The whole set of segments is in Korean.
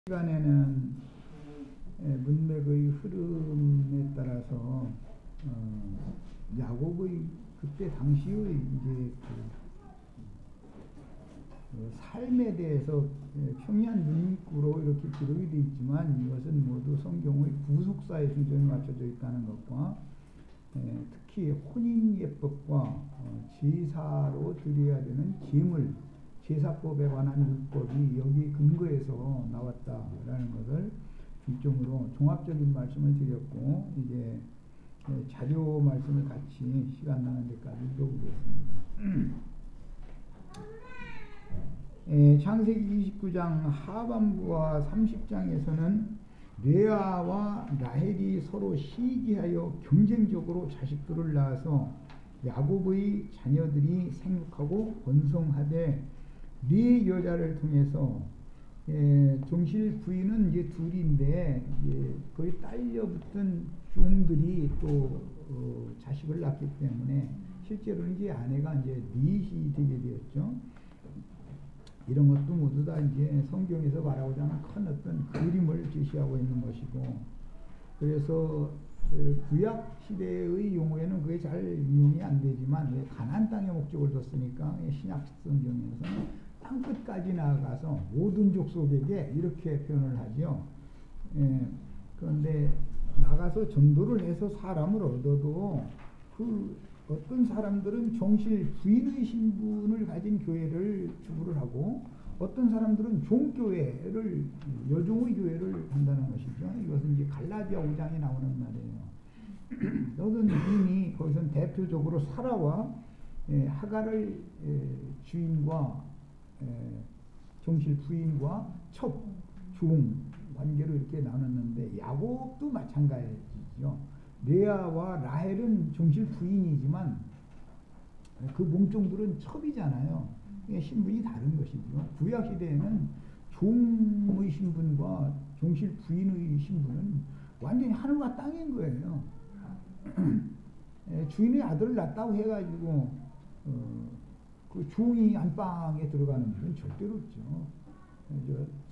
시간에는 문맥의 흐름에 따라서 야곱의 그때 당시의 이제 그 삶에 대해서 평이한 문구로 이렇게 기록이 되어 있지만 이것은 모두 성경의 부속사의 순서에 맞춰져 있다는 것과 특히 혼인 예법과 제사로 드려야 되는 제물 제사법에 관한 율법이 여기 근거에서 나왔다라는 것을 중점으로 종합적인 말씀을 드렸고, 이제 자료 말씀을 같이 시간 나는 데까지 읽어보겠습니다. 창세기 29장 하반부와 30장에서는 레아와 라헬이 서로 시기하여 경쟁적으로 자식들을 낳아서 야곱의 자녀들이 생육하고 번성하되 네 여자를 통해서 종실 부인은 이제 둘인데 거의 딸려 붙은 종들이 또 자식을 낳기 때문에 실제로는 이제 아내가 이제 넷이 되게 되었죠. 이런 것도 모두 다 이제 성경에서 말하고자 하는 큰 어떤 그림을 제시하고 있는 것이고, 그래서 구약 시대의 용어에는 그게 잘 응용이 안 되지만 가나안 땅에 목적을 뒀으니까 신약 성경에서는 땅 끝까지 나아가서 모든 족속에게 이렇게 표현을 하죠. 그런데 나가서 전도를 해서 사람을 얻어도 그 어떤 사람들은 정실 부인의 신분을 가진 교회를 주부를 하고 어떤 사람들은 종교회를 여종의 교회를 한다는 것이죠. 이것은 이제 갈라디아 5장에 나오는 말이에요. 여기는 이미 거기서는 대표적으로 사라와 하갈을 주인과 정실 부인과 첩, 종 관계로 이렇게 나눴는데 야곱도 마찬가지죠. 레아와 라헬은 정실 부인이지만 그 몸종들은 첩이잖아요. 신분이 다른 것이죠. 구약 시대에는 종의 신분과 정실 부인의 신분은 완전히 하늘과 땅인 거예요. 주인의 아들을 낳았다고 해가지고 그 종이 안방에 들어가는 일은 절대로 없죠.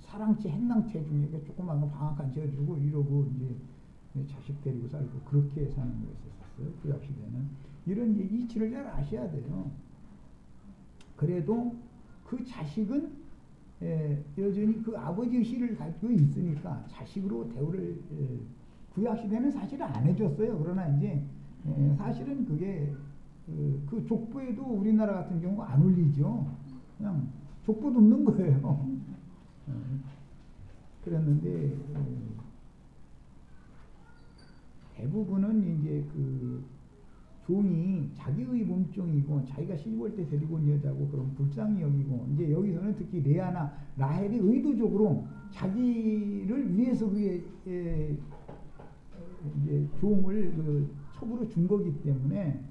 사랑채 행랑채 중에 조그만 거 방 한 칸 지어주고 이러고 이제 자식 데리고 살고 그렇게 사는 거였었어요. 구약 시대는. 이런 이치를 잘 아셔야 돼요. 그래도 그 자식은 여전히 그 아버지의 씨를 가지고 있으니까 자식으로 대우를 구약 시대는 사실 안 해줬어요. 그러나 이제 사실은 그게 그 족보에도 우리나라 같은 경우 안 올리죠. 그냥 족보도 없는 거예요. 그랬는데 대부분은 이제 그 종이 자기의 몸종이고 자기가 시집올 때 데리고 온 여자고 그런 불쌍히 여기고, 이제 여기서는 특히 레아나 라헬이 의도적으로 자기를 위해서 그게 이제 종을 그 첩으로 준 거기 때문에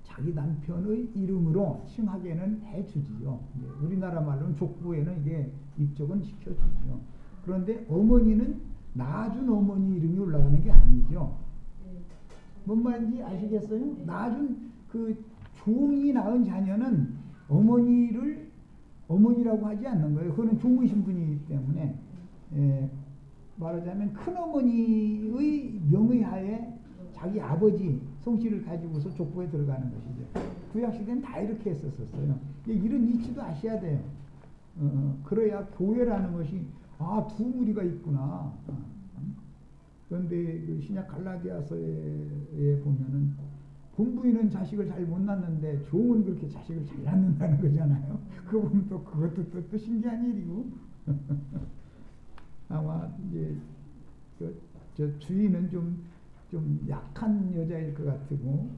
자기 남편의 이름으로 칭하게는 해주지요. 우리나라 말로는 족보에는 이게 입적은 시켜주죠. 그런데 어머니는 낳아준 어머니 이름이 올라가는 게 아니죠. 뭔 말인지 아시겠어요? 낳아준 그 종이 낳은 자녀는 어머니라고 하지 않는 거예요. 그거는 종의 신분이기 때문에 말하자면 큰어머니의 명의하에 자기 아버지 성씨를 가지고서 족보에 들어가는 것이죠. 구약시대는 다 이렇게 했었어요. 이런 이치도 아셔야 돼요. 그래야 교회라는 것이 두 무리가 있구나. 그런데 그 신약 갈라디아서에 보면은 본부인은 자식을 잘 못 낳는데 종은 그렇게 자식을 잘 낳는다는 거잖아요. 그거 보면 또 그것도 또 신기한 일이고. 아마 이제 저 주인은 좀 약한 여자일 것 같고,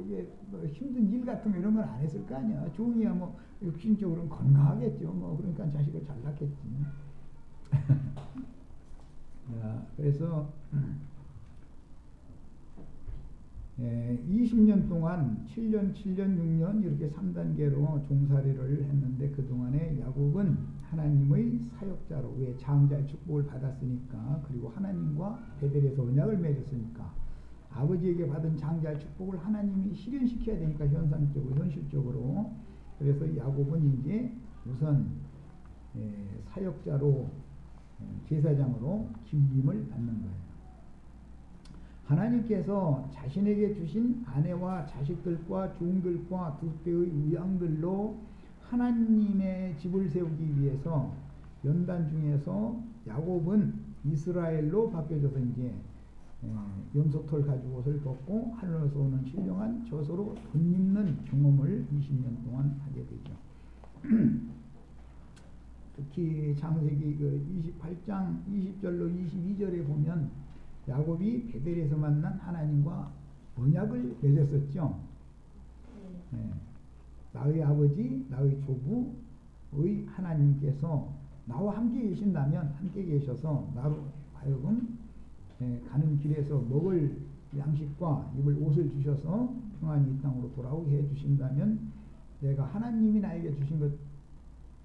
이게 뭐 힘든 일 같은 거 이런 건 안 했을 거 아니야. 종이야 뭐 육신적으로는 건강하겠죠. 뭐 그러니까 자식을 잘 낳겠지. 그래서 20년 동안 7년, 6년 이렇게 3단계로 종살이를 했는데 그동안에 야곱은 하나님의 사역자로, 왜 장자의 축복을 받았으니까, 그리고 하나님과 베델에서 언약을 맺었으니까 아버지에게 받은 장자의 축복을 하나님이 실현시켜야 되니까 현실적으로. 그래서 야곱은 이제 우선 사역자로 제사장으로 기임을 받는 거예요. 하나님께서 자신에게 주신 아내와 자식들과 종들과 두 떼의 우양들로 하나님의 집을 세우기 위해서 연단 중에서 야곱은 이스라엘로 바뀌어져서 이제 염소털 가지고 옷을 벗고 하늘에서 오는 신령한 젖으로 돈 입는 경험을 20년 동안 하게 되죠. 특히 창세기 28장 20절로 22절에 보면 야곱이 베델에서 만난 하나님과 언약을 맺었었죠. 나의 아버지, 나의 조부의 하나님께서 나와 함께 계신다면 함께 계셔서 나로 하여금 가는 길에서 먹을 양식과 입을 옷을 주셔서 평안히 이 땅으로 돌아오게 해주신다면 내가 하나님이 나에게 주신 것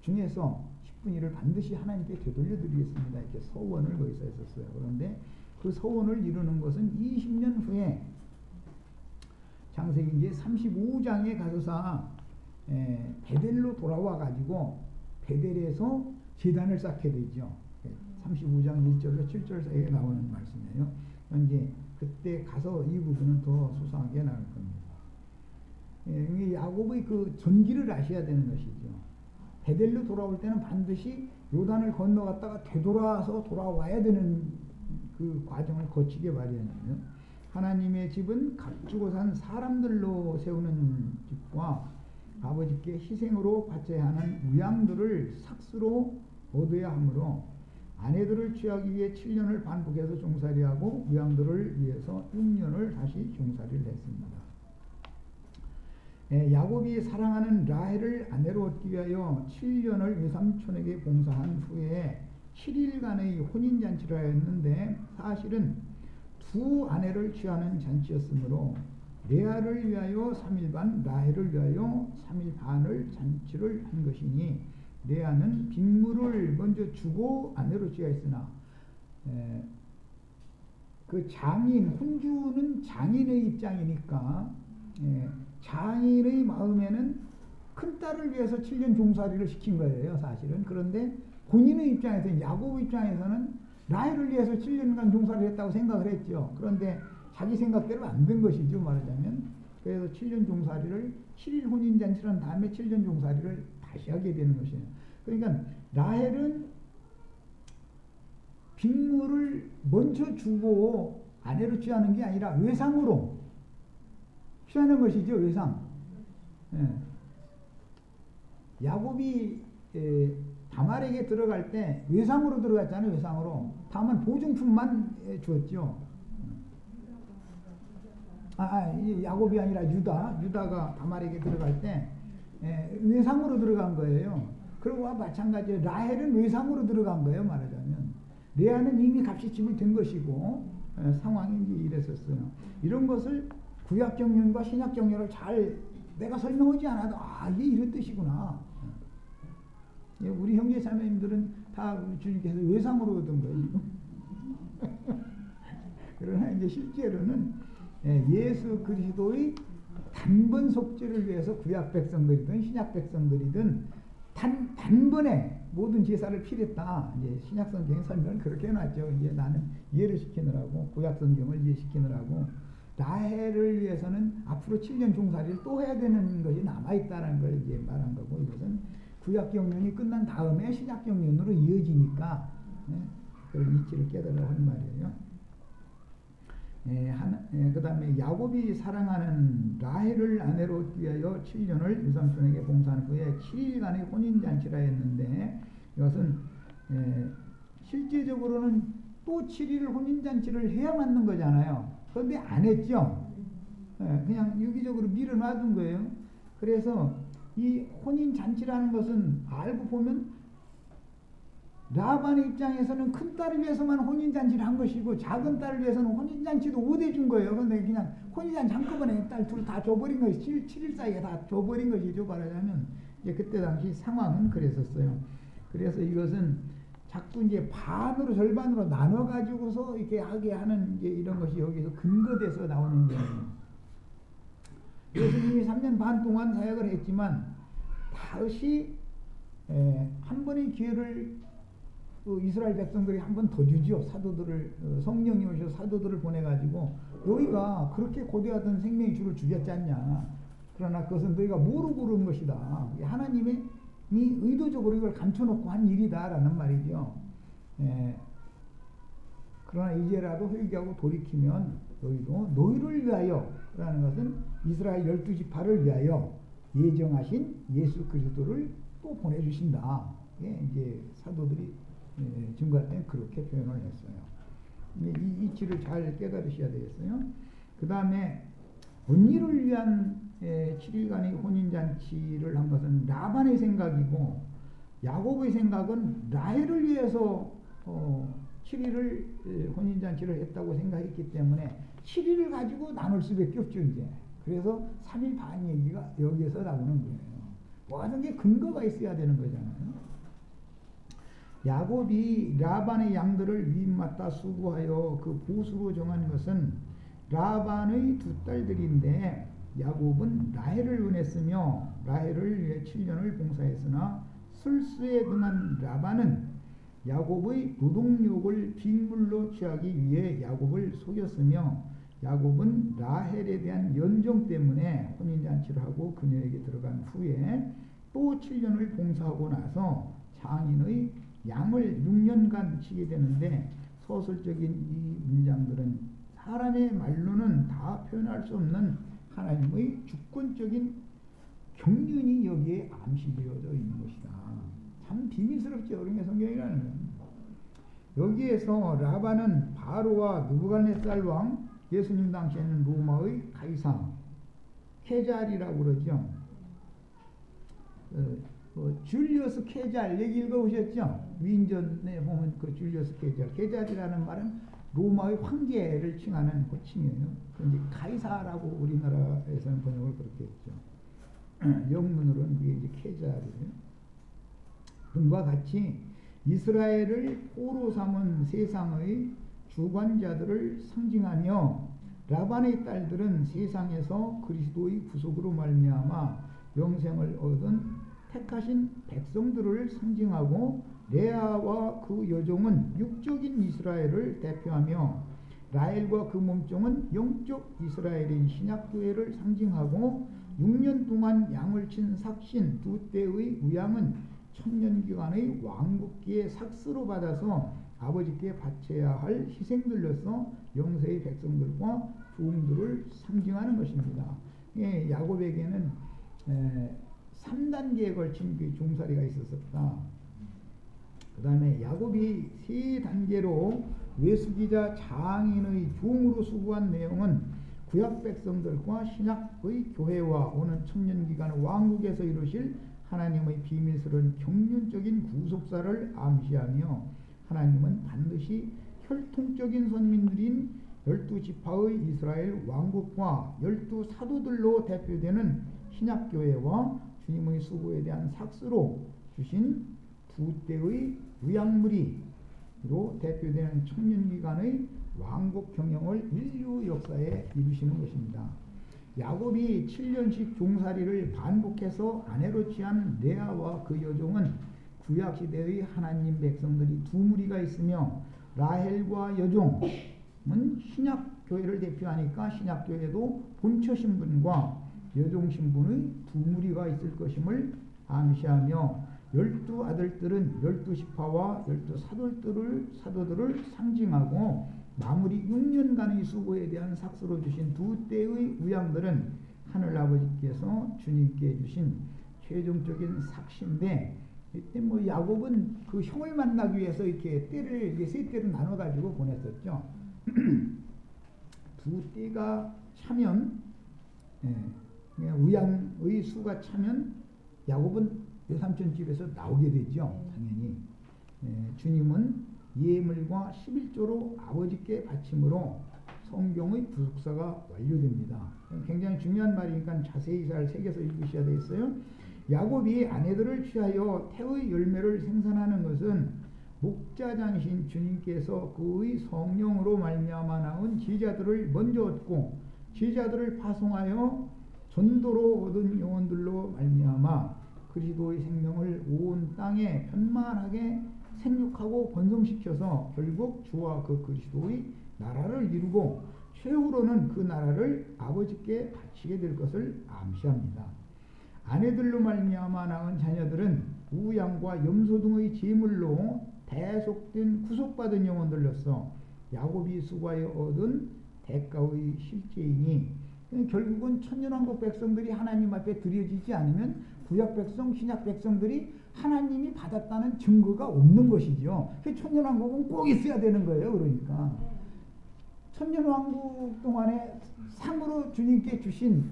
중에서 10분의 1을 반드시 하나님께 되돌려 드리겠습니다. 이렇게 서원을 거기서 했었어요. 그런데 그 서원을 이루는 것은 20년 후에 창세기 이제 35장에 가서서 베델로 돌아와 가지고 베델에서 제단을 쌓게 되죠. 35장 1절로 7절 사이에 나오는 말씀이에요. 이제 그때 가서 이 부분은 더 수상하게 나올 겁니다. 야곱의 그 전기를 아셔야 되는 것이죠. 베델로 돌아올 때는 반드시 요단을 건너갔다가 되돌아서 돌아와야 되는 그 과정을 거치게 마련이에요. 하나님의 집은 값주고 산 사람들로 세우는 집과 아버지께 희생으로 바쳐야 하는 우양들을 삭스로 얻어야 하므로 아내들을 취하기 위해 7년을 반복해서 종살이하고 우양들을 위해서 6년을 다시 종살이를 했습니다. 야곱이 사랑하는 라헬을 아내로 얻기 위하여 7년을 외삼촌에게 봉사한 후에 7일간의 혼인잔치를 하였는데 사실은 두 아내를 취하는 잔치였으므로 레아를 위하여 3일 반, 라헬을 위하여 3일 반을 잔치를 한 것이니 레아는 빅물을 먼저 주고 아내로 취하였으나 그 장인, 혼주는 장인의 입장이니까 장인의 마음에는 큰딸을 위해서 7년 종살이를 시킨 거예요, 사실은. 그런데 본인의 입장에서는, 야곱 입장에서는 라헬을 위해서 7년간 종살이를 했다고 생각을 했죠. 그런데 자기 생각대로 안 된 것이죠, 말하자면. 그래서 7년 종살이를 7일 혼인잔치를 한 다음에 7년 종살이를 다시 하게 되는 것이에요. 그러니까 라헬은 빅물을 먼저 주고 아내로 취하는 게 아니라 외상으로 취하는 것이죠, 외상. 야곱이 다말에게 들어갈 때 외상으로 들어갔잖아요, 외상으로. 다만 보증품만 주었죠. 야곱이 아니라 유다가 다말에게 들어갈 때 외상으로 들어간 거예요. 그리고 마찬가지로 라헬은 외상으로 들어간 거예요, 말하자면. 레아는 이미 값이 지불된 것이고 상황이 이제 이랬었어요. 이런 것을 구약 정령과 신약 정령을 잘 내가 설명하지 않아도 이게 이런 뜻이구나. 우리 형제 자매님들은 다 우리 주님께서 외상으로 얻은 거예요. 그러나 이제 실제로는 예수 그리스도의 단번 속죄를 위해서 구약 백성들이든 신약 백성들이든 단번에 모든 제사를 필했다. 이제 신약 성경의 설명을 그렇게 해놨죠. 이제 나는 이해를 시키느라고, 구약 성경을 이해시키느라고. 라헬을 위해서는 앞으로 7년 종살이를 또 해야 되는 것이 남아있다는 걸 이제 말한 거고, 이것은 구약 경륜이 끝난 다음에 신약 경륜으로 이어지니까 그런 이치를 깨달으라고 하는 말이에요. 그 다음에 야곱이 사랑하는 라헬을 아내로 얻기 위하여 7년을 외삼촌에게 봉사한 후에 7일간의 혼인잔치라 했는데, 이것은 실제적으로는 또 7일 혼인잔치를 해야 맞는 거잖아요. 그런데 안 했죠. 그냥 유기적으로 밀어놔둔 거예요. 그래서 이 혼인잔치라는 것은 알고 보면 라반의 입장에서는 큰 딸을 위해서만 혼인잔치를 한 것이고 작은 딸을 위해서는 혼인잔치도 못 해준 거예요. 그런데 그냥 혼인잔치 한꺼번에 딸 둘 다 줘버린 것이 7일 사이에 다 줘버린 것이죠, 말하자면. 이제 그때 당시 상황은 그랬었어요. 그래서 이것은 자꾸 이제 반으로 절반으로 나눠 가지고서 이렇게 하게 하는 이제 이런 것이 여기서 근거돼서 나오는 거예요. 예수님이 3년 반 동안 사역을 했지만 다시 한 번의 기회를 이스라엘 백성들이 한 번 더 주죠. 사도들을 성령이 오셔서 사도들을 보내가지고 너희가 그렇게 고대하던 생명의 주를 죽였지 않냐. 그러나 그것은 너희가 모르고 그런 것이다. 하나님이 의도적으로 이걸 감춰놓고 한 일이다라는 말이죠. 그러나 이제라도 회개하고 돌이키면 너희도 너희를 위하여 라는 것은 이스라엘 12지파를 위하여 예정하신 예수 그리스도를 또 보내주신다. 이제 사도들이 증거할 때는 그렇게 표현을 했어요. 이 이치를 잘 깨달으셔야 되겠어요. 그 다음에 언니를 위한 7일간의 혼인잔치를 한 것은 라반의 생각이고 야곱의 생각은 라헬을 위해서 7일을 혼인잔치를 했다고 생각했기 때문에 7일을 가지고 나눌 수밖에 없죠. 이제 그래서 3일 반 얘기가 여기에서 나오는 거예요. 모든 게 근거가 있어야 되는 거잖아요. 야곱이 라반의 양들을 위임맡아 수고하여 그 보수로 정한 것은 라반의 두 딸들인데 야곱은 라헬을 은했으며 라헬을 위해 7년을 봉사했으나 술수에 등한 라반은 야곱의 노동력을 빗물로 취하기 위해 야곱을 속였으며 야곱은 라헬에 대한 연정 때문에 혼인잔치를 하고 그녀에게 들어간 후에 또 7년을 봉사하고 나서 장인의 양을 6년간 치게 되는데 서술적인 이 문장들은 사람의 말로는 다 표현할 수 없는 하나님의 주권적인 경륜이 여기에 암시되어져 있는 것이다. 참 비밀스럽죠. 어린애 성경이라는 건. 여기에서 라반은 바로와 느부갓네살 왕, 예수님 당시에는 로마의 가이사 케잘이라고 그러죠. 줄리어스 케잘 얘기 읽어보셨죠? 위인전에 보면 그 줄리어스 케잘이라는 말은 로마의 황제를 칭하는 호칭이에요. 그런데 가이사라고 우리나라에서는 번역을 그렇게 했죠. 영문으로는 그게 이제 케잘이에요. 그와 같이 이스라엘을 포로 삼은 세상의 주관자들을 상징하며 라반의 딸들은 세상에서 그리스도의 구속으로 말미암아 영생을 얻은 택하신 백성들을 상징하고 레아와 그 여종은 육적인 이스라엘을 대표하며 라헬과 그 몸종은 영적 이스라엘인 신약교회를 상징하고 6년 동안 양을 친 삭신 두 때의 우양은 천년기간의 왕국기의 삭스로 받아서 아버지께 바쳐야 할 희생들로서 영세의 백성들과 부흥들을 상징하는 것입니다. 야곱에게는 3단계에 걸친 그 종살이가 있었다. 그 다음에 야곱이 3단계로 외수기자 장인의 종으로 수고한 내용은 구약 백성들과 신약의 교회와 오는 천년기간 왕국에서 이루실 하나님의 비밀스러운 경륜적인 구속사를 암시하며 하나님은 반드시 혈통적인 선민들인 12지파의 이스라엘 왕국과 12사도들로 대표되는 신약교회와 주님의 수고에 대한 삭스로 주신 두 때의 의약물이로 대표되는 청년기간의 왕국 경영을 인류 역사에 이루시는 것입니다. 야곱이 7년씩 종살이를 반복해서 아내로 취한 레아와 그 여종은 구약시대의 하나님 백성들이 두 무리가 있으며 라헬과 여종은 신약교회를 대표하니까 신약교회도 본처 신분과 여종 신분의 두 무리가 있을 것임을 암시하며 12아들들은 12지파와 12사도들을 상징하고 마무리 6년간의 수고에 대한 삭스로 주신 두 때의 우양들은 하늘아버지께서 주님께 주신 최종적인 삭시인데 이때 야곱은 그 형을 만나기 위해서 이렇게 때를 세 때로 나눠 가지고 보냈었죠. 두 때가 차면 우양의 수가 차면 야곱은 외삼촌 집에서 나오게 되죠. 당연히 주님은 예물과 11조로 아버지께 바침으로 성경의 부속사가 완료됩니다. 굉장히 중요한 말이니까 자세히 잘 새겨서 읽으셔야 되겠어요. 야곱이 아내들을 취하여 태의 열매를 생산하는 것은 목자장이신 주님께서 그의 성령으로 말미암아 나온 제자들을 먼저 얻고 제자들을 파송하여 전도로 얻은 영혼들로 말미암아 그리스도의 생명을 온 땅에 편만하게 생육하고 번성시켜서 결국 주와 그 그리스도의 나라를 이루고 최후로는 그 나라를 아버지께 바치게 될 것을 암시합니다. 아내들로 말미암아 낳은 자녀들은 우양과 염소 등의 제물로 대속된 구속받은 영혼들로서 야곱이 수고하여 얻은 대가의 실제이니, 결국은 천년왕국 백성들이 하나님 앞에 드려지지 않으면 구약 백성, 신약 백성들이 하나님이 받았다는 증거가 없는 것이죠. 천년왕국은 꼭 있어야 되는 거예요. 그러니까 천년왕국 동안에 상으로 주님께 주신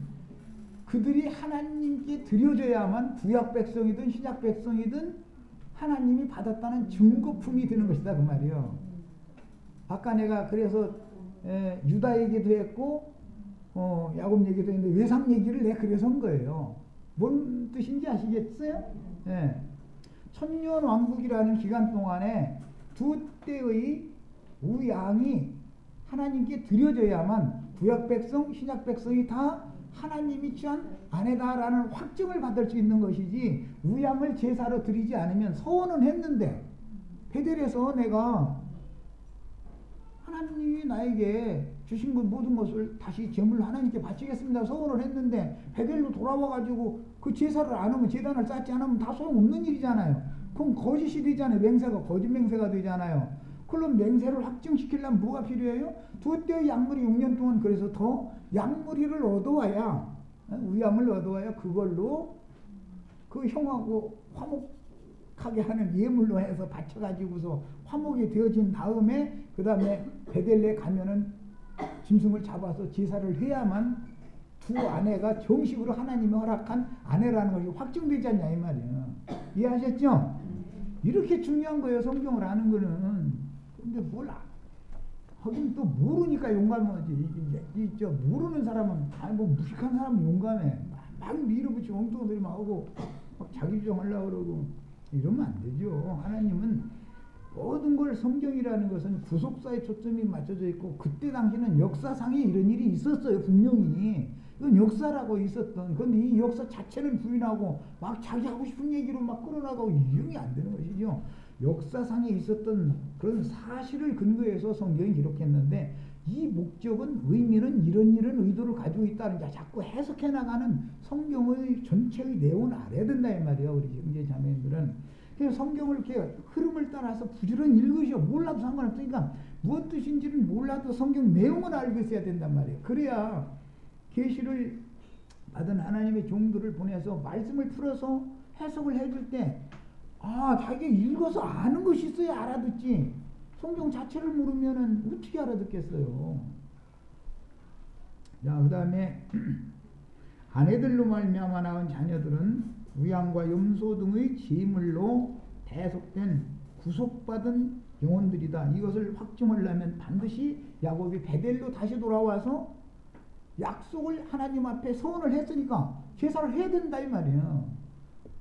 그들이 하나님께 드려져야만 구약 백성이든 신약 백성이든 하나님이 받았다는 증거품이 되는 것이다 그 말이에요. 아까 내가 그래서 유다 얘기도 했고 야곱 얘기도 했는데 외상 얘기를 내가 그래서 한 거예요. 뭔 뜻인지 아시겠어요? 천년왕국이라는 기간 동안에 두 때의 우양이 하나님께 드려져야만 구약 백성, 신약 백성이 다 하나님이 취한 아내다라는 확증을 받을 수 있는 것이지, 우양을 제사로 드리지 않으면 서원은 했는데 베델에서 내가 하나님이 나에게 주신 것 모든 것을 다시 제물로 하나님께 바치겠습니다 서원을 했는데 베델로 돌아와가지고 그 제사를 안 하면, 제단을 쌓지 않으면 다 소용없는 일이잖아요. 그럼 거짓이 되잖아요. 맹세가 거짓 맹세가 되잖아요. 그럼 맹세를 확증시키려면 뭐가 필요해요? 두 때의 약물이 6년 동안, 그래서 더 약물이를 얻어와야, 우양을 얻어와야 그걸로 그 형하고 화목하게 하는 예물로 해서 바쳐가지고서 화목이 되어진 다음에 그 다음에 베델레 가면은 짐승을 잡아서 제사를 해야만 두 아내가 정식으로 하나님이 허락한 아내라는 것이 확증되지 않냐 이 말이에요. 이해하셨죠? 이렇게 중요한 거예요. 성경을 아는 거는. 근데 몰라. 하긴 또 모르니까 용감하지. 저 모르는 사람은, 뭐 무식한 사람은 용감해. 막 밀어붙이고 엉뚱한 소리 막 하고 막 자기 주장하려고 그러고 이러면 안 되죠. 하나님은 모든 걸, 성경이라는 것은 구속사에 초점이 맞춰져 있고, 그때 당시는 역사상에 이런 일이 있었어요. 분명히. 이건 역사라고 있었던. 근데 이 역사 자체를 부인하고 막 자기 하고 싶은 얘기로 막 끌어나가고 이용이 안 되는 것이죠. 역사상에 있었던 그런 사실을 근거해서 성경이 기록했는데, 이 목적은, 의미는 이런 의도를 가지고 있다는 게 자꾸 해석해 나가는 성경의 전체의 내용을 알아야 된다 이 말이에요. 우리 형제 자매님들은. 그래서 성경을 이렇게 흐름을 따라서 부지런히 읽으셔. 몰라도 상관없으니까, 무엇 뜻인지를 몰라도 성경 내용을 알고 있어야 된단 말이에요. 그래야 계시를 받은 하나님의 종들을 보내서 말씀을 풀어서 해석을 해줄 때, 자기가 읽어서 아는 것이 있어야 알아듣지. 성경 자체를 모르면은 어떻게 알아듣겠어요. 자, 그 다음에 아내들로 말미암아 낳은 자녀들은 우양과 염소 등의 제물로 대속된 구속받은 영혼들이다. 이것을 확증하려면 반드시 야곱이 베델로 다시 돌아와서 약속을 하나님 앞에 서원을 했으니까 제사를 해야 된다 이 말이에요.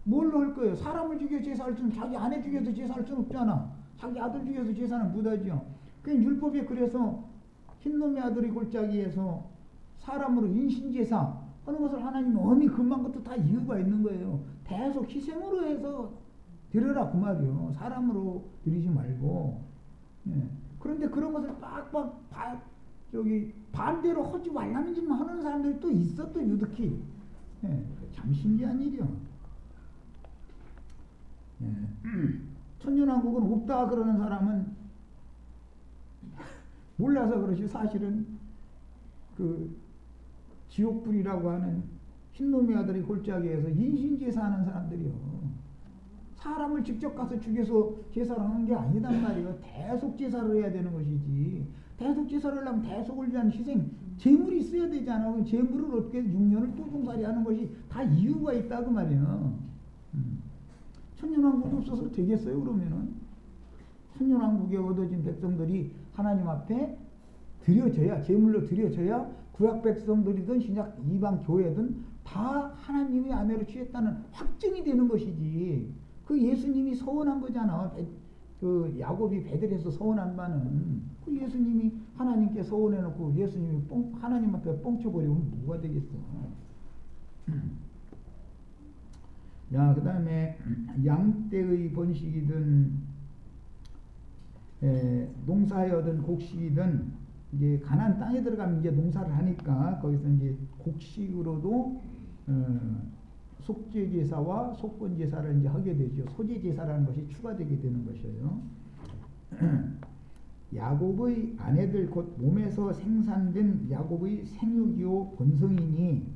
뭘로 할 거예요? 사람을 죽여 제사할 수는, 자기 아내 죽여서 제사할 수는 없잖아. 자기 아들 죽여서 제사는 못하죠. 그 율법에 그래서 흰놈의 아들의 골짜기에서 사람으로 인신제사 하는 것을 하나님이 엄히 금한 것도 다 이유가 있는 거예요. 대속 희생으로 해서 드려라 그 말이요. 사람으로 드리지 말고. 그런데 그런 것을 빡빡 반대로 하지 말라는 짓만 하는 사람들이 또 있어, 또 유득히. 참 신기한 일이요. 천년왕국은 없다 그러는 사람은 몰라서 그렇지, 사실은 그 지옥불이라고 하는 흰놈의 아들의 골짜기에서 인신제사하는 사람들이요. 사람을 직접 가서 죽여서 제사를 하는 게 아니단 말이에요. 대속제사를 해야 되는 것이지. 대속제사를 하려면 대속을 위한 희생, 제물이 있어야 되잖아. 제물을 어떻게 6년을 또종살이 하는 것이 다 이유가 있다 그 말이에요. 천년왕국이 없어서 되겠어요 그러면은? 천년왕국에 얻어진 백성들이 하나님 앞에 드려져야, 제물로 드려져야 구약 백성들이든 신약 이방 교회든 다 하나님의 아내로 취했다는 확증이 되는 것이지. 그 예수님이 서원한 거잖아. 그 야곱이 베델에서 서원한 바는 그 예수님이 하나님께 서원해놓고 예수님이 하나님 앞에 뻥쳐버리면 뭐가 되겠어. 야, 그 다음에 양떼의 번식이든 농사여든 곡식이든 이제 가나안 땅에 들어가면 이제 농사를 하니까 거기서 이제 곡식으로도 속죄 제사와 속건 제사를 이제 하게 되죠. 소제 제사라는 것이 추가되게 되는 것이에요. 야곱의 아내들 곧 몸에서 생산된 야곱의 생육이요 본성이니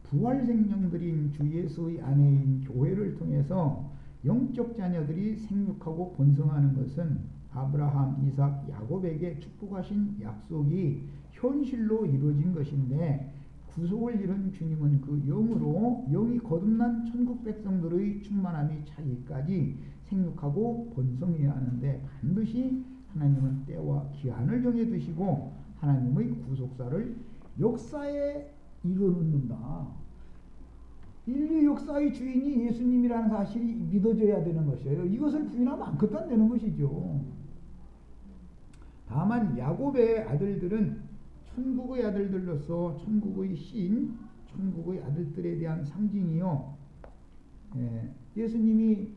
부활 생명들인 주 예수의 아내인 교회를 통해서 영적 자녀들이 생육하고 번성하는 것은 아브라함, 이삭, 야곱에게 축복하신 약속이 현실로 이루어진 것인데 구속을 이룬 주님은 그 영으로 영이 거듭난 천국 백성들의 충만함이 차기까지 생육하고 번성해야 하는데 반드시 하나님은 때와 기한을 정해 두시고 하나님의 구속사를 역사에 이뤄놓는다. 인류 역사의 주인이 예수님이라는 사실이 믿어져야 되는 것이에요. 이것을 부인하면 아무것도 안 되는 것이죠. 다만 야곱의 아들들은 천국의 아들들로서 천국의 신, 천국의 아들들에 대한 상징이요. 예수님이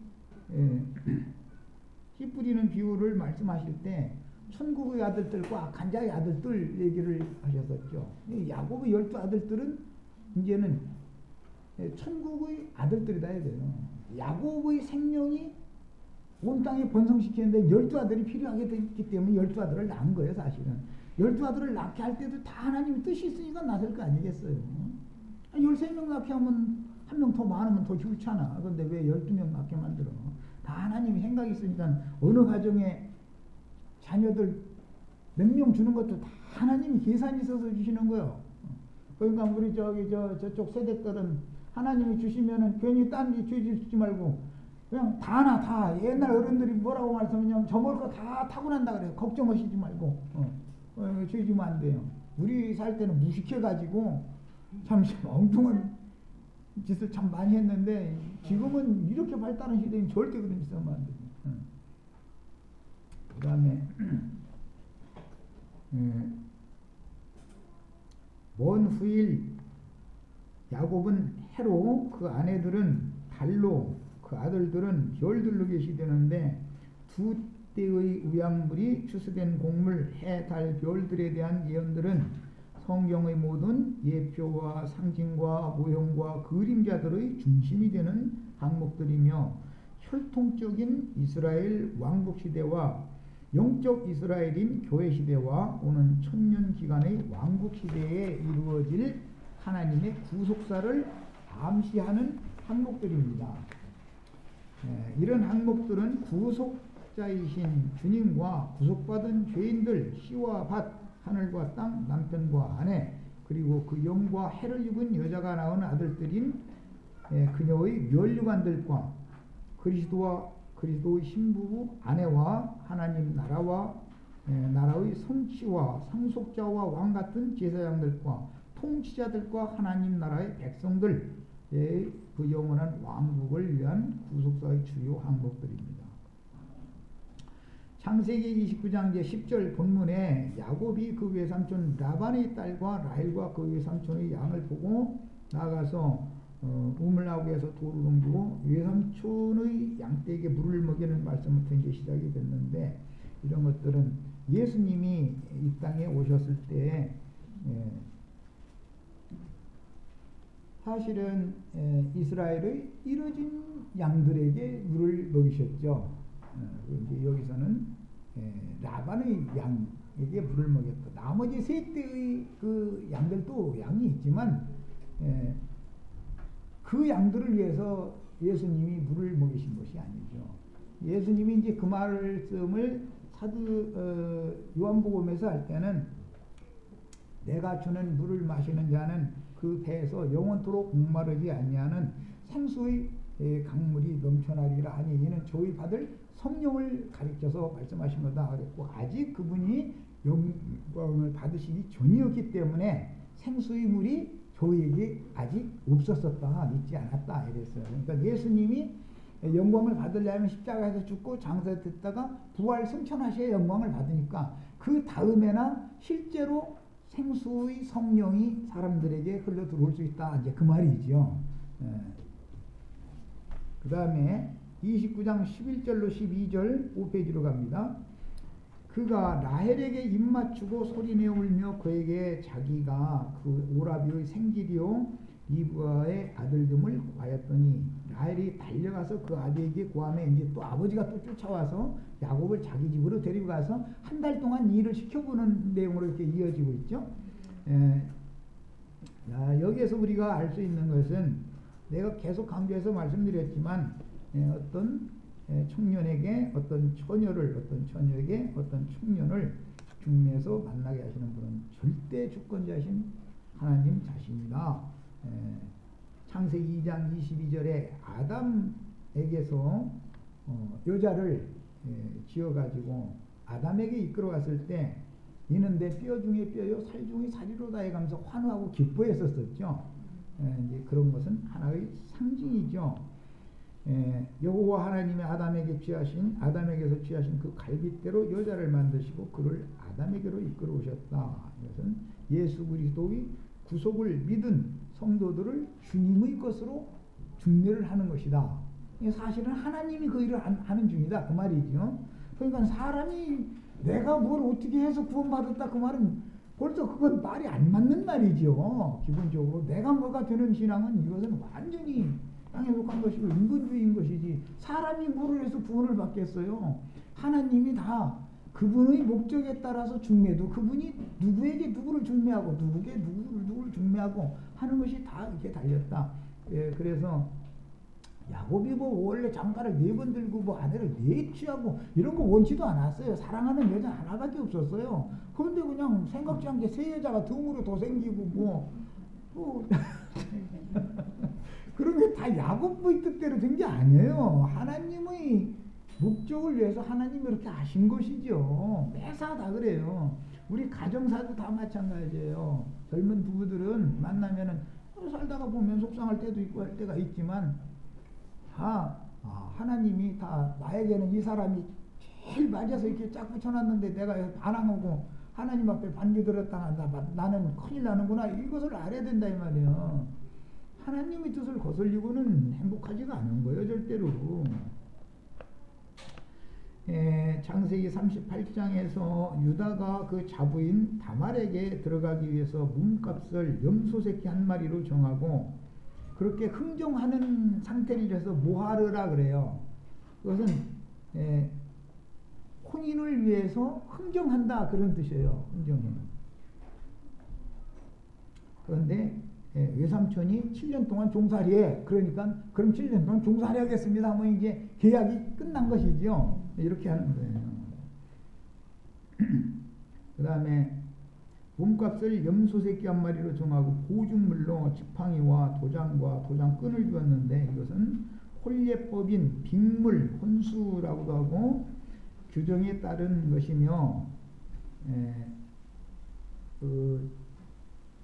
씨 뿌리는 비유를 말씀하실 때 천국의 아들들과 악한 자의 아들들 얘기를 하셨었죠. 야곱의 12 아들들은 이제는 천국의 아들들이다 해야 돼요. 야곱의 생명이 온 땅에 번성시키는데 12 아들이 필요하게 됐기 때문에 12 아들을 낳은 거예요. 사실은 12 아들을 낳게 할 때도 다 하나님의 뜻이 있으니까 낳을 거 아니겠어요. 13명 낳게 하면 한 명 더 많으면 더 좋잖아. 그런데 왜 12명 낳게 만들어? 다 하나님이 생각이 있으니까 어느 가정에 자녀들 몇 명 주는 것도 다 하나님이 계산이 있어서 주시는 거예요. 그러니까 우리 저쪽 세대들은 하나님이 주시면은 괜히 딴 데 주지 말고 그냥 다나 다 옛날 어른들이 뭐라고 말씀하냐면 저 먹을 거 다 타고난다 그래요. 걱정하시지 말고 주시면 안 돼요. 우리 살 때는 무식해가지고 참 엉뚱한 짓을 참 많이 했는데 지금은 이렇게 발달한 시대엔 절대 그런 짓 하면 안 돼요. 그 다음에 먼 후일 야곱은 해로 그 아내들은 달로 그 아들들은 별들로 계시되는데 두 때의 의약물이 추수된 곡물 해, 달, 별들에 대한 예언들은 성경의 모든 예표와 상징과 모형과 그림자들의 중심이 되는 항목들이며 혈통적인 이스라엘 왕국시대와 영적 이스라엘인 교회시대와 오는 천년기간의 왕국시대에 이루어질 하나님의 구속사를 암시하는 항목들입니다. 이런 항목들은 구속자이신 주님과 구속받은 죄인들, 씨와 밭, 하늘과 땅, 남편과 아내, 그리고 그 영과 해를 입은 여자가 낳은 아들들인 그녀의 멸류관들과 그리스도의 신부부 아내와 하나님 나라와 나라의 성취와 상속자와 왕 같은 제사장들과 통치자들과 하나님 나라의 백성들의 그 영원한 왕국을 위한 구속사의 주요 항목들입니다. 창세기 29장 제10절 본문에 야곱이 그 외삼촌 라반의 딸과 라헬과 그 외삼촌의 양을 보고 나가서 우물나무에서 돌을 옮기고 외삼촌의 양떼에게 물을 먹이는 말씀부터 이제 시작이 됐는데 이런 것들은 예수님이 이 땅에 오셨을 때 사실은 이스라엘의 이뤄진 양들에게 물을 먹이셨죠. 이제 여기서는 라반의 양에게 물을 먹였다. 나머지 세 떼의 그 양들도 양이 있지만 그 양들을 위해서 예수님이 물을 먹이신 것이 아니죠. 예수님이 이제 그 말씀을 사도 요한복음에서 할 때는 내가 주는 물을 마시는 자는 그 배에서 영원토록 목마르지 아니하는 생수의 강물이 넘쳐나리라 하니 이는 저희 받을 성령을 가리켜서 말씀하신 거다 그랬고 아직 그분이 영광을 받으시기 전이었기 때문에 생수의 물이 저희에게 아직 없었었다, 있지 않았다 이랬어요. 그러니까 예수님이 영광을 받으려면 십자가에서 죽고 장사됐다가 부활 승천하셔야 영광을 받으니까 그 다음에나 실제로 생수의 성령이 사람들에게 흘러 들어올 수 있다. 이제 그 말이죠. 그 다음에 29장 11절로 12절 5페이지로 갑니다. 그가 라헬에게 입맞추고 소리내어 울며 그에게 자기가 그 오라비의 생질이요 리브아의 아들됨을 구하였더니 라헬이 달려가서 그 아들에게 구하며 이제 또 아버지가 또 쫓아와서 야곱을 자기 집으로 데리고 가서 한 달 동안 일을 시켜보는 내용으로 이렇게 이어지고 있죠. 여기에서 우리가 알 수 있는 것은 내가 계속 강조해서 말씀드렸지만 어떤 청년에게 어떤 처녀를 어떤 처녀에게 어떤 청년을 중매에서 만나게 하시는 분은 절대 주권자신 하나님 자신이다. 창세기 2장 22절에 아담에게서 여자를 지어가지고 아담에게 이끌어갔을 때 이는 내 뼈 중에 뼈요 살 중에 살이로다 해가면서 환호하고 기뻐했었죠. 이제 그런 것은 하나의 상징이죠. 여호와 하나님이 아담에게서 취하신 그 갈빗대로 여자를 만드시고 그를 아담에게로 이끌어 오셨다. 이것은 예수 그리스도의 구속을 믿은 성도들을 주님의 것으로 중매를 하는 것이다. 사실은 하나님이 그 일을 하는 중이다. 그 말이죠. 그러니까 사람이 내가 뭘 어떻게 해서 구원받았다 그 말은 벌써 그건 말이 안 맞는 말이죠. 기본적으로 내가 뭐가 되는 신앙은 이것은 완전히 땅에 속한 것이고 인본주의인 것이지 사람이 뭐를 해서 구원을 받겠어요. 하나님이 다 그분의 목적에 따라서 중매도 그분이 누구에게 누구를 중매하고 누구에게 누구를 중매하고 하는 것이 다 이렇게 달렸다. 그래서 야곱이 뭐 원래 장가를 4번 들고 뭐 아내를 4 취하고 이런 거 원치도 않았어요. 사랑하는 여자 하나밖에 없었어요. 그런데 그냥 생각지 않게 새 여자가 등으로 더 생기고 뭐 그런 게 다 야곱의 뜻대로 된 게 아니에요. 하나님의 목적을 위해서 하나님이 이렇게 하신 것이죠. 매사 다 그래요. 우리 가정사도 다 마찬가지예요. 젊은 부부들은 만나면은 살다가 보면 속상할 때도 있고 할 때가 있지만 하나님이 다 나에게는 이 사람이 제일 맞아서 이렇게 짝 붙여놨는데 내가 반항하고 하나님 앞에 반기 들었다 나는 큰일 나는구나 이것을 알아야 된다 이 말이에요. 하나님의 뜻을 거슬리고는 행복하지가 않은 거예요 절대로. 창세기 38장에서 유다가 그 자부인 다말에게 들어가기 위해서 몸값을 염소새끼 한 마리로 정하고 그렇게 흥정하는 상태를 해서 모하르라 그래요. 그것은 혼인을 위해서 흥정한다 그런 뜻이에요. 흥정해. 그런데 외삼촌이 7년 동안 종살이해. 그러니까 그럼 7년 동안 종살이 하겠습니다 하면 이제 계약이 끝난 것이죠. 이렇게 하는 거예요. 그 다음에 몸값을 염소새끼 한 마리로 정하고 보증물로 지팡이와 도장과 도장끈을 주었는데 이것은 혼례법인 빅물 혼수라고도 하고 규정에 따른 것이며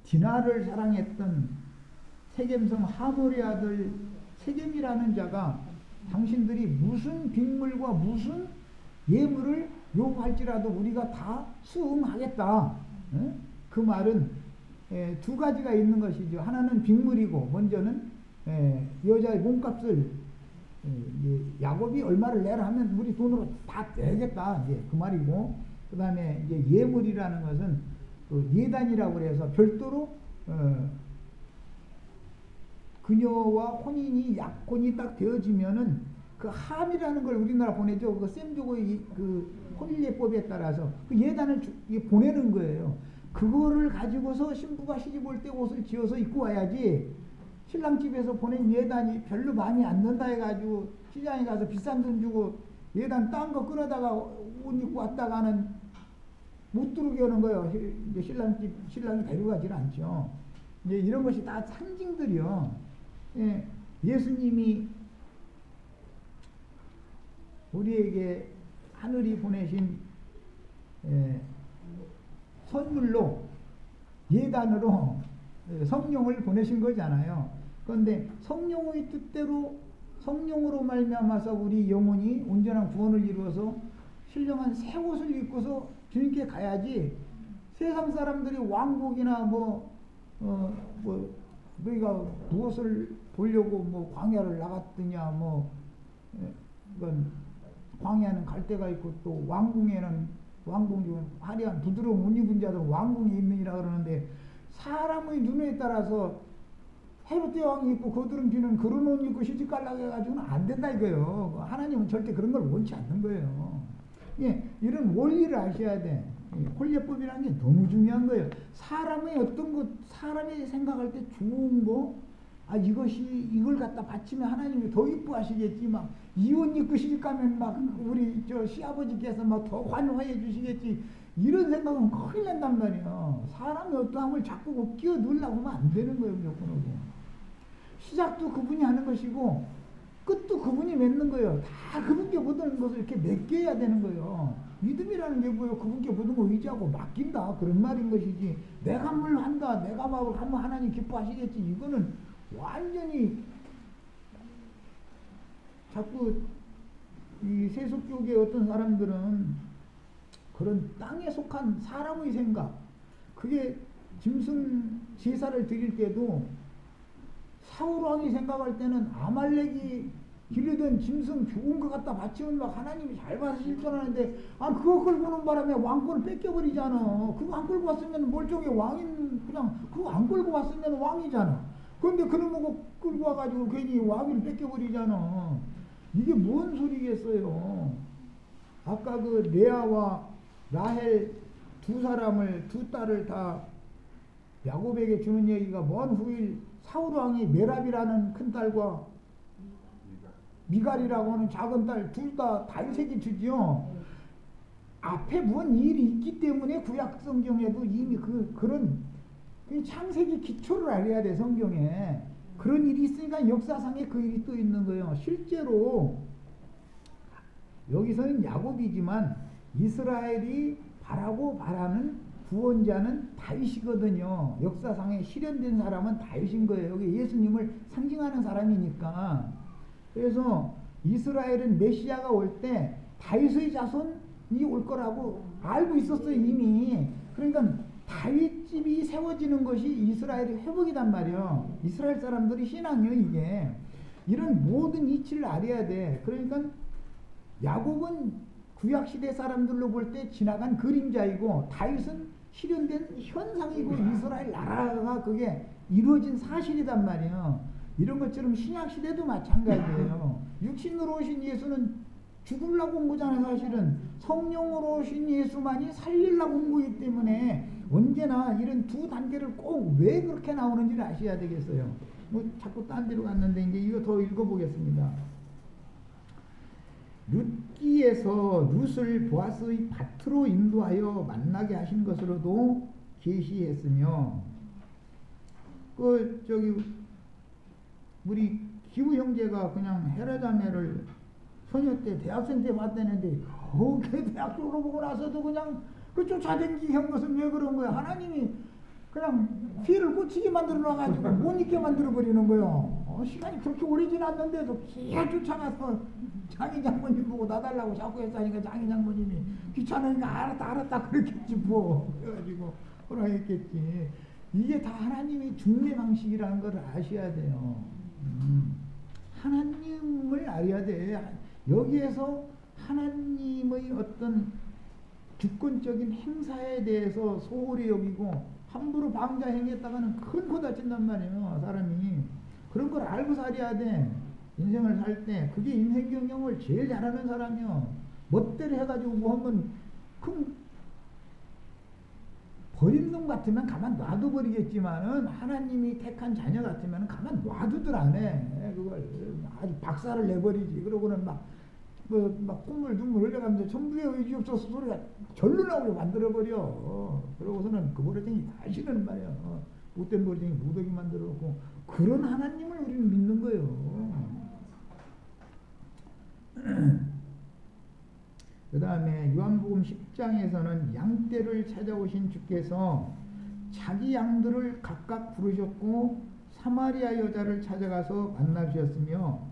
디나를 사랑했던 세겜성 하몰의 아들 세겜이라는 자가 당신들이 무슨 빅물과 무슨 예물을 요구할지라도 우리가 다 수응하겠다. 그 말은 2가지가 있는 것이죠. 하나는 빅물이고 먼저는 여자의 몸값을 야곱이 얼마를 내라 하면 우리 돈으로 다 내겠다. 이제 그 말이고 그 다음에 이제 예물이라는 것은 그 예단이라고 해서 별도로 그녀와 혼인이 약혼이 딱 되어지면은 그 함이라는 걸 우리나라 보내죠. 그 셈조고의 그 혼례법에 따라서 그 예단을 보내는 거예요. 그거를 가지고서 신부가 시집 올 때 옷을 지어서 입고 와야지 신랑 집에서 보낸 예단이 별로 많이 안 는다 해가지고 시장에 가서 비싼 돈 주고 예단 딴 거 끌어다가 옷 입고 왔다가는 못 들어오게 하는 거예요. 이제 신랑이 데려가질 않죠. 이제 이런 것이 다 상징들이요. 예수님이 우리에게 하늘이 보내신 선물로 예단으로 성령을 보내신 거잖아요. 그런데 성령의 뜻대로 성령으로 말미암아서 우리 영혼이 온전한 구원을 이루어서 신령한 새 옷을 입고서 주님께 가야지 세상 사람들이 왕복이나 너희가 무엇을 보려고 뭐 광야를 나갔더냐 뭐 이건 광야는 갈 데가 있고 또 왕궁에는 왕궁 중에 화려한 부드러운 옷 입은 자들은 왕궁에 있느니라 그러는데 사람의 눈에 따라서 헤롯 왕이 입고 거두름 피는 그런 옷 입고 시집가려고 해가지고는 안 된다 이거예요. 하나님은 절대 그런 걸 원치 않는 거예요. 예, 이런 원리를 아셔야 돼. 혼례법이라는 게 너무 중요한 거예요. 사람의 어떤 것, 사람이 생각할 때 좋은 거, 이것이 이걸 갖다 바치면 하나님이 더 이뻐하시겠지. 막 이 옷 입고 시집 가면 막 우리 저 시아버지께서 막 더 환호해 주시겠지. 이런 생각은 큰일 난단 말이에요. 사람의 어떠함을 자꾸 끼워 넣으려고 하면 안 되는 거예요, 무조건. 시작도 그분이 하는 것이고 끝도 그분이 맺는 거예요. 다 그분께 모든 것을 이렇게 맡겨야 되는 거예요. 믿음이라는 게 뭐예요? 그분께 모든 걸 의지하고 맡긴다. 그런 말인 것이지. 내가 뭘 한다. 내가 막 하면 하나님 기뻐하시겠지. 이거는 완전히 자꾸 이 세속교계의 어떤 사람들은 그런 땅에 속한 사람의 생각, 그게 짐승 제사를 드릴 때도 사울왕이 생각할 때는 아말렉이 기르던 짐승 좋은 것 갖다 바치면 막 하나님이 잘 받으실 줄 알았는데 그거 끌고 오는 바람에 왕권을 뺏겨버리잖아. 그거 안 끌고 왔으면 멀쩡히 왕인 그냥 그거 안 끌고 왔으면 왕이잖아. 그런데 그놈 보고 끌고 와가지고 괜히 왕위를 뺏겨버리잖아. 이게 뭔 소리겠어요. 아까 그 레아와 라헬 두 딸을 다 야곱에게 주는 얘기가 먼 후일 사울왕이 메랍이라는 큰 딸과 미갈이라고 하는 작은 딸 둘 다 다윗에게 주지요. 앞에 뭔 일이 있기 때문에 구약 성경에도 이미 그런 창세기 기초를 알아야 돼. 성경에 그런 일이 있으니까 역사상에 그 일이 또 있는 거예요. 실제로 여기서는 야곱이지만 이스라엘이 바라는 구원자는 다윗이거든요. 역사상에 실현된 사람은 다윗인 거예요. 여기 예수님을 상징하는 사람이니까. 그래서 이스라엘은 메시아가 올 때 다윗의 자손이 올 거라고 알고 있었어요, 이미. 그러니까 다윗 집이 세워지는 것이 이스라엘의 회복이단 말이에요. 이스라엘 사람들이 신앙이요, 이게. 이런 모든 이치를 알아야 돼. 그러니까 야곱은 구약시대 사람들로 볼 때 지나간 그림자이고 다윗은 실현된 현상이고 이스라엘 나라가 그게 이루어진 사실이단 말이에요. 이런 것처럼 신약시대도 마찬가지예요. 육신으로 오신 예수는 죽으려고 온 거잖아요. 사실은 성령으로 오신 예수만이 살리려고 온 거기 때문에 언제나 이런 두 단계를 꼭 왜 그렇게 나오는지를 아셔야 되겠어요. 뭐 자꾸 딴 데로 갔는데 이제 이거 더 읽어보겠습니다. 룻기에서 룻을 보아스의 밭으로 인도하여 만나게 하신 것으로도 계시했으며 우리 기우 형제가 그냥 헤라자매를 소녀 때 대학생 때 봤다는데 그렇게 대학 졸업하고 나서도 그냥 그 쫓아다니게 한 것은 왜 그런 거야? 하나님이 그냥 피를 꽂히게 만들어 놔가지고 못 잊게 만들어 버리는 거예요. 시간이 그렇게 오래 지났는데도 계속 쫓아가서 장인 장모님 보고 놔달라고 자꾸 했다니까 장인 장모님이 귀찮으니까 알았다 그랬겠지 뭐. 그래가지고 허락했겠지. 이게 다 하나님의 중매 방식이라는 걸 아셔야 돼요. 하나님을 알아야 돼. 여기에서 하나님의 어떤 주권적인 행사에 대해서 소홀히 여기고 함부로 방자 행했다가는 큰 코 다친단 말이에요. 사람이 그런 걸 알고 살아야 돼. 인생을 살 때 그게 인생 경영을 제일 잘하는 사람이요. 멋대로 해가지고 뭐 하면 큰 버린 놈 같으면 가만 놔둬 버리겠지만은 하나님이 택한 자녀 같으면 가만 놔두들 안 해. 그걸 아주 박살을 내버리지. 그러고는 막 콧물 눈물 흘려가면서 전부의 의지 없어서 소리가 절로 나오게 만들어버려. 그러고서는 그 버러쟁이 다 싫은 말이야. 못된 버러쟁이 못하게 만들어놓고 그런 하나님을 우리는 믿는 거예요. 그 다음에 요한복음 10장에서는 양떼를 찾아오신 주께서 자기 양들을 각각 부르셨고 사마리아 여자를 찾아가서 만나주셨으며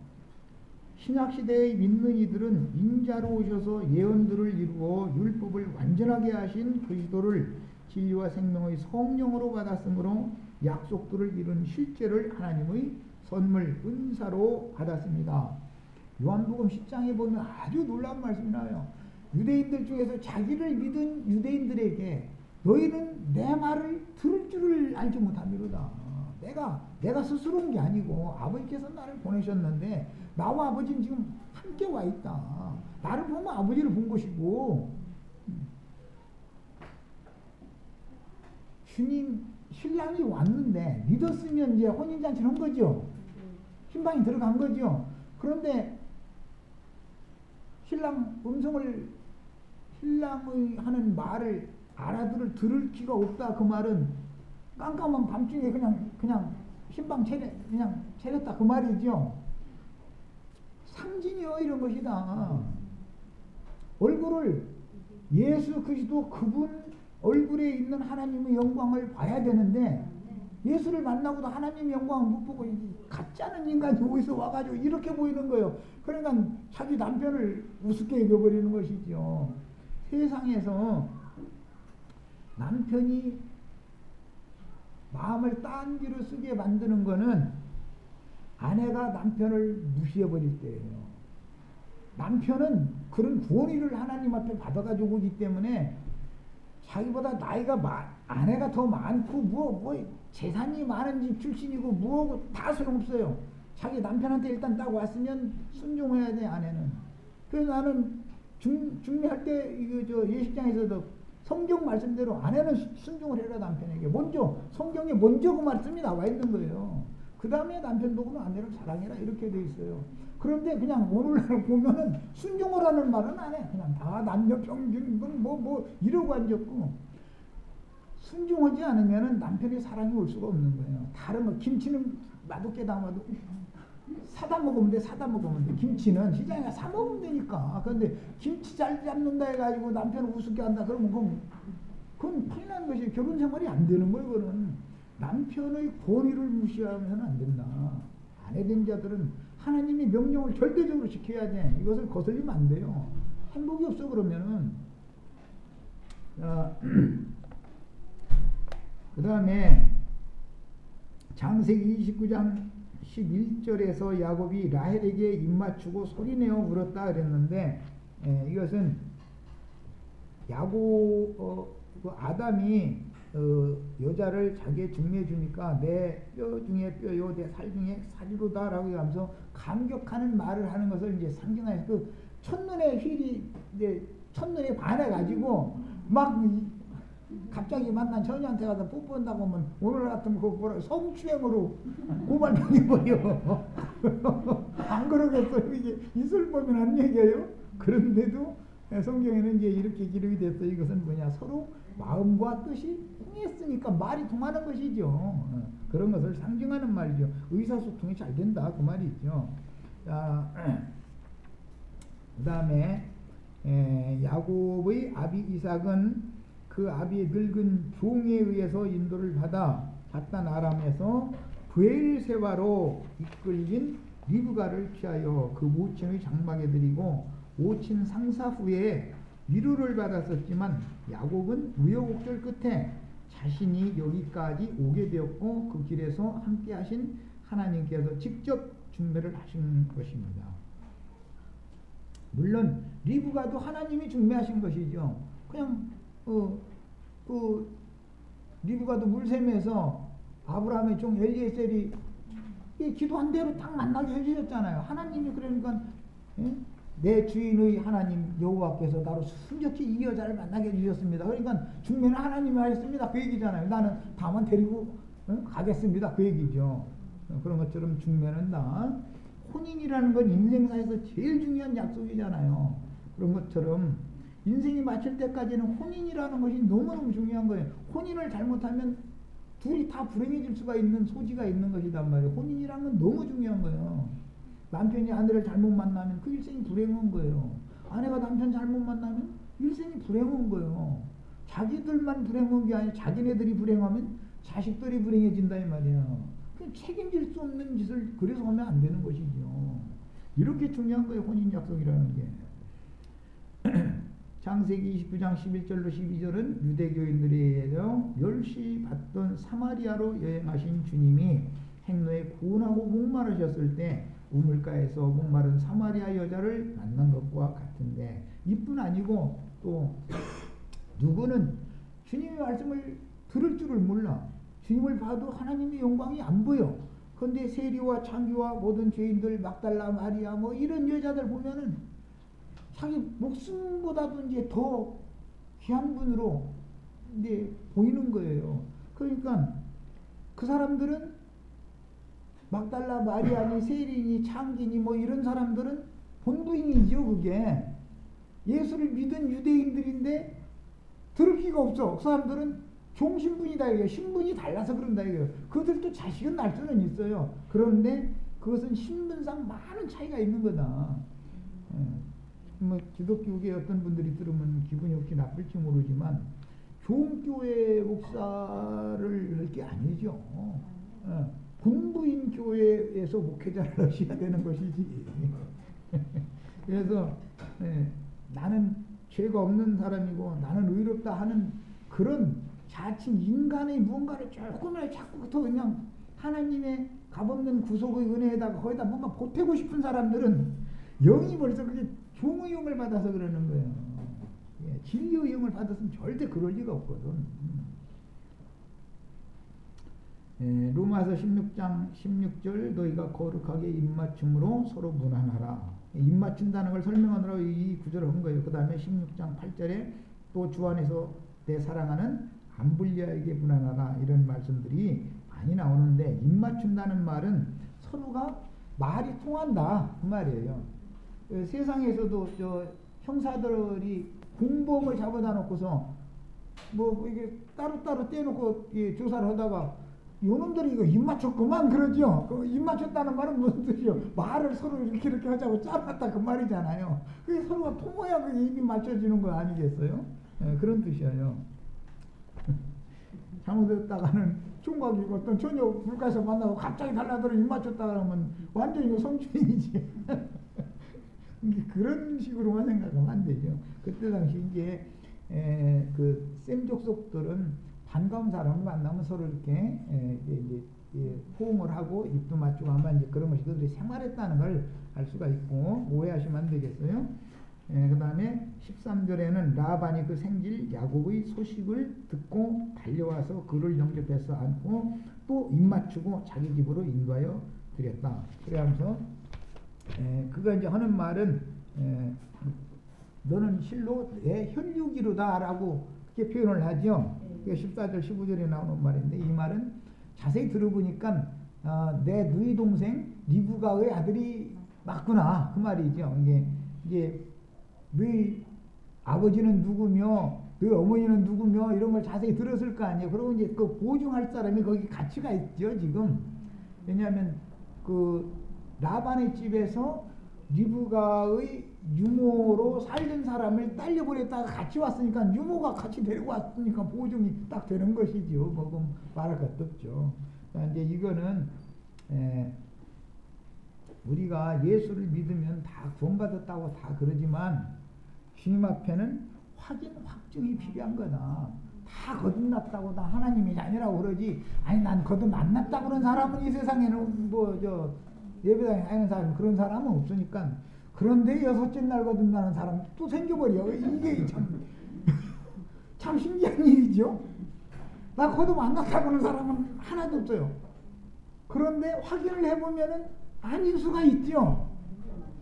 신약시대의 믿는 이들은 인자로 오셔서 예언들을 이루어 율법을 완전하게 하신 그리스도를 진리와 생명의 성령으로 받았으므로 약속들을 이룬 실제를 하나님의 선물 은사로 받았습니다. 요한복음 10장에 보면 아주 놀라운 말씀이 나와요. 유대인들 중에서 자기를 믿은 유대인들에게 너희는 내 말을 들을 줄을 알지 못함이로다. 내가 스스로 온 게 아니고 아버지께서 나를 보내셨는데 나와 아버지는 지금 함께 와 있다. 나를 보면 아버지를 본 것이고, 주님 신랑이 왔는데 믿었으면 이제 혼인잔치를 한 거죠. 신방이 들어간 거죠. 그런데 신랑의 하는 말을 들을 기가 없다. 그 말은 깜깜한 밤중에 그냥 신방 차렸다 그 말이죠. 상징이요 이런 것이다. 얼굴을 예수 그리스도 그분 얼굴에 있는 하나님의 영광을 봐야 되는데 예수를 만나고도 하나님의 영광을 못 보고 가짜는 인간이 어디서 와가지고 이렇게 보이는 거예요. 그러니까 자기 남편을 우습게 여겨버리는 것이죠. 세상에서 남편이 마음을 딴 길로 쓰게 만드는 거는 아내가 남편을 무시해버릴 때예요. 남편은 그런 구원의를 하나님 앞에 받아가지고 오기 때문에 자기보다 나이가 아내가 더 많고 뭐 재산이 많은 집 출신이고 뭐고 다 소용없어요. 자기 남편한테 일단 딱 왔으면 순종해야 돼. 아내는. 그래서 나는 중매할 때 예식장에서도 성경 말씀대로 아내는 순종을 해라. 남편에게 먼저 성경에 먼저 그 말씀이 나와 있는 거예요. 그 다음에 남편 보고는 아내를 사랑해라 이렇게 돼 있어요. 그런데 그냥 오늘날 보면은 순종을 하는 말은 안 해. 그냥 다 남녀 평등 뭐 이러고 앉았고, 순종하지 않으면은 남편의 사랑이 올 수가 없는 거예요. 다른 거 김치는 맛없게 담아도 사다 먹으면 돼. 김치는 시장에 사 먹으면 되니까. 그런데 김치 잘 잡는다 해가지고 남편을 우습게 한다 그러면 그건 큰일 나는 것이 결혼 생활이 안 되는 거예요. 그거는 남편의 권위를 무시하면서는 안 된다. 아내 된 자들은 하나님의 명령을 절대적으로 지켜야 돼. 이것을 거슬리면 안 돼요. 행복이 없어 그러면은. 그 다음에 창세기 29장 11절에서 야곱이 라헬에게 입맞추고 소리내어 울었다 그랬는데, 이것은 아담이 여자를 자기의 중매해 주니까 내 뼈 중에 뼈요 내 살 중에 살이로다 라고 하면서 감격하는 말을 하는 것을 이제 상징하여 그 첫눈에 첫눈에 반해가지고 막 갑자기 만난 처녀한테 가서 뽀뽀한다고 하면 오늘 같으면 그거 뭐라 성추행으로 고발당해버려. 안 그러겠어요. 이게 이슬법이 한 얘기예요. 그런데도 성경에는 이제 이렇게 기록이 됐어. 이것은 뭐냐, 서로 마음과 뜻이 통했으니까 말이 통하는 것이죠. 그런 것을 상징하는 말이죠. 의사소통이 잘 된다 그 말이죠. 자, 그 다음에 야곱의 아비 이삭은 그 아비의 늙은 종에 의해서 인도를 받아 바단 아람에서 브엘세바로 이끌린 리브가를 취하여 그 모친의 장막에 드리고 모친 상사 후에 위로를 받았었지만 야곱은 우여곡절 끝에 자신이 여기까지 오게 되었고 그 길에서 함께 하신 하나님께서 직접 중매를 하신 것입니다. 물론 리브가도 하나님이 중매하신 것이죠. 그냥 리브가도 물샘에서 아브라함의 종 엘리에셀이 기도한 대로 딱 만나게 해주셨잖아요. 하나님이 그러니까 내 주인의 하나님 여호와께서 나로 순적히 이 여자를 만나게 해주셨습니다. 그러니까 중매는 하나님이 하셨습니다. 그 얘기잖아요. 나는 다만 데리고 가겠습니다. 그 얘기죠. 그런 것처럼 중매는 혼인이라는 건 인생사에서 제일 중요한 약속이잖아요. 그런 것처럼 인생이 마칠 때까지는 혼인이라는 것이 너무너무 중요한 거예요. 혼인을 잘못하면 둘이 다 불행해질 수가 있는 소지가 있는 것이단 말이에요. 혼인이라는 건 너무 중요한 거예요. 남편이 아내를 잘못 만나면 그 일생이 불행한 거예요. 아내가 남편 잘못 만나면 일생이 불행한 거예요. 자기들만 불행한 게 아니라 자기네들이 불행하면 자식들이 불행해진다 이 말이에요. 책임질 수 없는 짓을 그래서 하면 안 되는 것이죠. 이렇게 중요한 거예요. 혼인 약속이라는 게. 창세기 29장 11절로 12절은 유대교인들이 멸시 받던 사마리아로 여행하신 주님이 행로에 고운하고 목마르셨을 때 우물가에서 목마른 사마리아 여자를 만난 것과 같은데, 이뿐 아니고 또 누구는 주님의 말씀을 들을 줄을 몰라. 주님을 봐도 하나님의 영광이 안 보여. 그런데 세리와 창기와 모든 죄인들, 막달라 마리아 뭐 이런 여자들 보면은 자기 목숨보다도 이제 더 귀한 분으로 이제 보이는 거예요. 그러니까 그 사람들은 막달라 마리아니 세리니 창기니 뭐 이런 사람들은 본부인이죠. 그게 예수를 믿은 유대인들인데 들을 기가 없어. 그 사람들은 종신분이다 이거예요. 신분이 달라서 그런다 이거예요. 그들도 자식은 날 수는 있어요. 그런데 그것은 신분상 많은 차이가 있는 거다. 뭐 기독교계 어떤 분들이 들으면 기분이 혹시 나쁠지 모르지만 좋은 교회 목사를 할 게 아니죠. 본부인 교회에서 목회자를 하셔야 되는 것이지. 그래서 나는 죄가 없는 사람이고 나는 의롭다 하는 그런 자칭 인간의 무언가를 조금이라도 자꾸부터 그냥 하나님의 값없는 구속의 은혜에다가 거기다 뭔가 보태고 싶은 사람들은 영이 벌써 그게 종의 영을 받아서 그러는 거예요. 진리의 영을 받았으면 절대 그럴 리가 없거든. 로마서 16장 16절 너희가 거룩하게 입맞춤으로 서로 무난하라. 입맞춘다는 걸 설명하느라고 이 구절을 한 거예요. 그 다음에 16장 8절에 또 주 안에서 내 사랑하는 암블리아에게 무난하라 이런 말씀들이 많이 나오는데, 입맞춘다는 말은 서로가 말이 통한다 그 말이에요. 세상에서도 저 형사들이 공범을 잡아다 놓고서 뭐 이게 따로따로 떼놓고 조사를 하다가 요놈들이 이거 입맞췄구만 그러죠. 그 입맞췄다는 말은 무슨 뜻이요? 말을 서로 이렇게 하자고 짜놨다 그 말이잖아요. 그게 서로가 통해야 그게 입이 맞춰지는 거 아니겠어요? 그런 뜻이에요. 잘못했다가는 총각이 어떤 처녀 불가에서 만나고 갑자기 달라들어 입 맞췄다 그러면 완전히 성추행이지. 그런 식으로만 생각하면 안 되죠. 그때 당시 이제 그 셈족속들은 반가운 사람을 만나면 서로 이렇게 호응을 하고 입도 맞추고 하면 이제 그런 것이 그들이 생활했다는 걸 알 수가 있고 오해하시면 안 되겠어요. 그 다음에 13절에는 라반이 그 생질 야곱의 소식을 듣고 달려와서 그를 영접해서 안고 또 입맞추고 자기 집으로 인도하여 드렸다. 그래하면서 그가 이제 하는 말은 너는 실로 내 혈육이로다 라고 그렇게 표현을 하죠. 14절 15절에 나오는 말인데, 이 말은 자세히 들어보니까 내 누이 동생 리브가의 아들이 맞구나 그 말이죠. 이게 너희 아버지는 누구며 너희 어머니는 누구며 이런 걸 자세히 들었을 거 아니에요. 그리고 이제 그 보증할 사람이 거기 가치가 있죠 지금. 왜냐하면 그 라반의 집에서 리브가의 유모로 살던 사람을 딸려보냈다가 같이 왔으니까 유모가 같이 데리고 왔으니까 보증이 딱 되는 것이죠. 뭐 말할 것도 없죠. 그러니까 이제 이거는 우리가 예수를 믿으면 다 구원받았다고 다 그러지만 주님 앞에는 확인 확증이 필요한 거다. 다 거듭났다고 다 하나님이 아니라고 그러지. 아니 난 거듭 안 났다고 그런 사람은 이 세상에는 뭐 저 예배당에 다니는 사람 그런 사람은 없으니까. 그런데 여섯째 날 거듭나는 사람 또 생겨버려. 이게 참 신기한 일이죠. 나 거듭 안 났다고 하는 사람은 하나도 없어요. 그런데 확인을 해보면은 아닐 수가 있죠.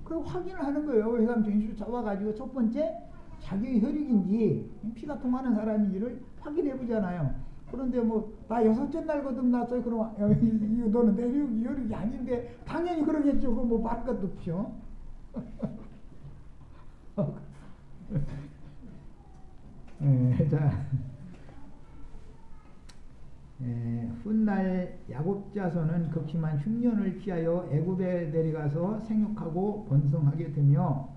그 확인을 하는 거예요. 그 사람 정신을 잡아가지고 첫 번째 자기의 혈육인지 피가 통하는 사람인지를 확인해 보잖아요. 그런데 뭐 나 여섯째 날 거듭났어요. 그럼 이거 너는 내 혈육이 아닌데 당연히 그러겠죠. 그거 뭐 말 것도 없죠. 자, 훗날 야곱 자손은 극심한 흉년을 피하여 애굽에 내려가서 생육하고 번성하게 되며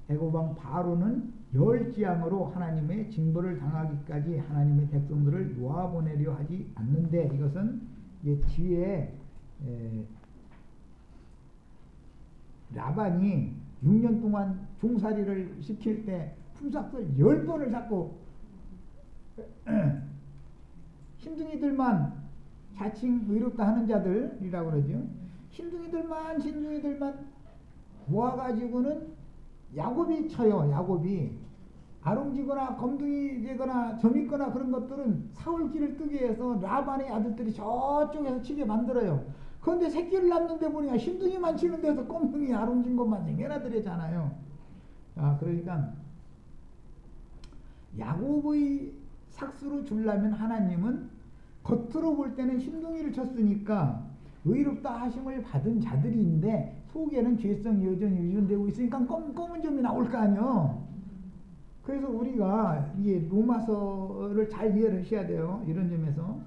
애굽 왕 바로는 열지향으로 하나님의 징벌을 당하기까지 하나님의 백성들을 놓아보내려 하지 않는데, 이것은 이제 뒤에 라반이 6년 동안 종살이를 시킬 때 품삯을 10번을 잡고 신둥이들만 자칭 의롭다 하는 자들이라고 그러죠. 신둥이들만 모아가지고는 야곱이 쳐요. 야곱이 아롱지거나 검둥이 되거나 점있거나 그런 것들은 사울길을 뜨게 해서 라반의 아들들이 저쪽에서 치게 만들어요. 그런데 새끼를 낳는데 보니까 신둥이만 치는 데서 껌둥이 아롱진 것만 생겨나더래잖아요. 그러니까 야곱의 삭수로 주려면 하나님은 겉으로 볼 때는 신둥이를 쳤으니까 의롭다 하심을 받은 자들인데 속에는 죄성이 여전히 유전되고 있으니까 검은 점이 나올 거 아니에요. 그래서 우리가 이게 로마서를 잘 이해를 하셔야 돼요. 이런 점에서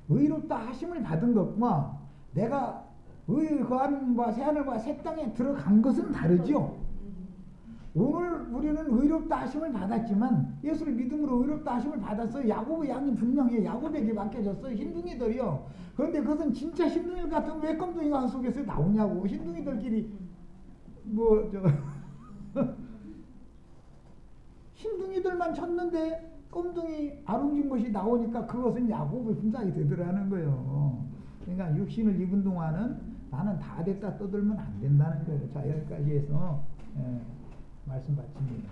의롭다 하심을 받은 것과 내가 그 새하늘과 새 땅에 들어간 것은 다르죠. 오늘 우리는 의롭다 하심을 받았지만 예수를 믿음으로 의롭다 하심을 받았어요. 야곱의 양이 분명히 야곱에게 맡겨졌어요. 신둥이들이요. 그런데 그것은 진짜 신둥이 같은 왜 껌둥이가 속에서 나오냐고. 신둥이들끼리 신둥이들만 쳤는데 껌둥이 아롱진 것이 나오니까 그것은 야곱의 분상이 되더라는 거예요. 그러니까 육신을 입은 동안은 나는 다 됐다 떠들면 안 된다는 거예요. 자, 여기까지 해서 말씀 마칩니다.